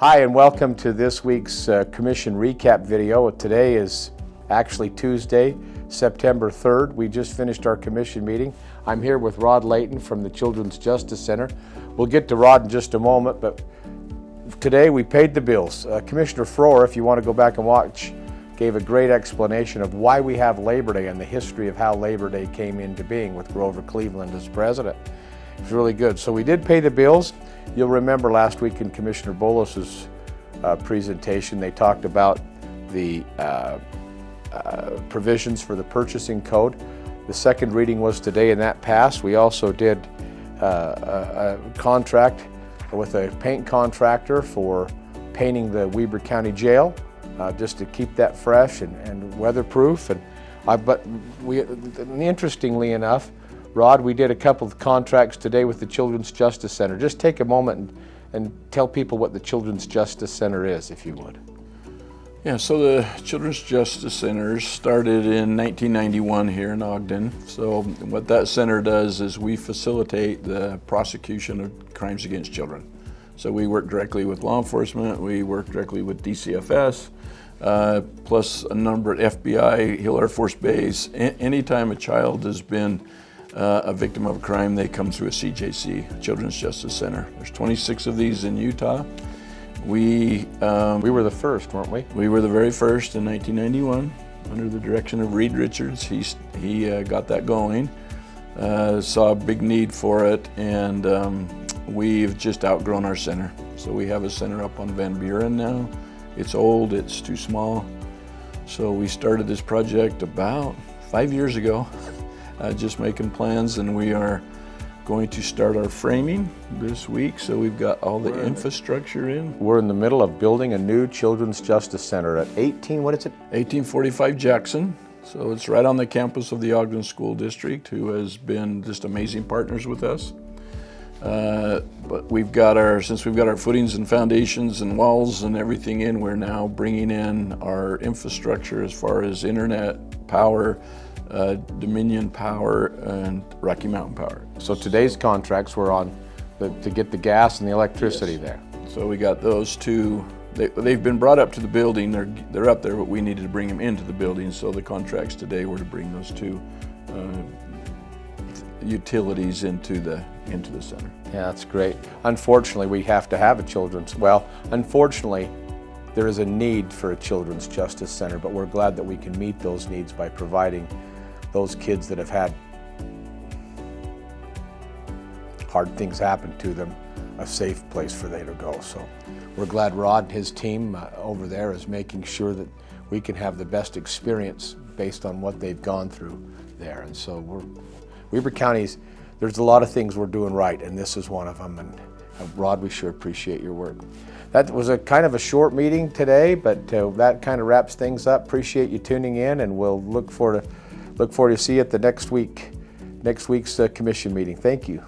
Hi, and welcome to this week's Commission Recap video. Today is actually Tuesday, September 3rd. We just finished our Commission meeting. I'm here with Rod Layton from the Children's Justice Center. We'll get to Rod in just a moment, but today we paid the bills. Commissioner Froer, if you want to go back and watch, gave a great explanation of why we have Labor Day and the history of how Labor Day came into being with Grover Cleveland as president. It was really good. So we did pay the bills. You'll remember last week in Commissioner Bolas's presentation, they talked about the provisions for the purchasing code. The second reading was today and that passed. We also did a contract with a paint contractor for painting the Weber County Jail, just to keep that fresh and weatherproof. But interestingly enough, Rod, we did a couple of contracts today with the Children's Justice Center. Just take a moment and tell people what the Children's Justice Center is, if you would. Yeah, so the Children's Justice Center started in 1991 here in Ogden. So what that center does is we facilitate the prosecution of crimes against children. So we work directly with law enforcement, we work directly with DCFS, plus a number at FBI, Hill Air Force Base. Anytime a child has been a victim of a crime, they come through a CJC, Children's Justice Center. There's 26 of these in Utah. We were the first, weren't we? We were the very first in 1991 under the direction of Reed Richards. He got that going, saw a big need for it, and we've just outgrown our center. So we have a center up on Van Buren now. It's old, it's too small. So we started this project about 5 years ago. Just making plans, and we are going to start our framing this week, so we've got all the infrastructure in. We're in the middle of building a new Children's Justice Center at 1845 Jackson. So it's right on the campus of the Ogden School District, who has been just amazing partners with us. But since we've got our footings and foundations and walls and everything in, we're now bringing in our infrastructure as far as internet, power, Dominion Power, and Rocky Mountain Power. So today's contracts were on to get the gas and the electricity there. So we got those two. They've been brought up to the building. They're up there, but we needed to bring them into the building. So the contracts today were to bring those two utilities into the center. Yeah, that's great. Unfortunately, we have to have unfortunately, there is a need for a Children's Justice Center, but we're glad that we can meet those needs by providing those kids that have had hard things happen to them a safe place for them to go. So we're glad Rod and his team over there is making sure that we can have the best experience based on what they've gone through there. And so Weber County's, there's a lot of things we're doing right, and this is one of them. And Rod, we sure appreciate your work. That was a kind of a short meeting today, but that kind of wraps things up. Appreciate you tuning in, and we'll look forward to see you at the next week's commission meeting. Thank you.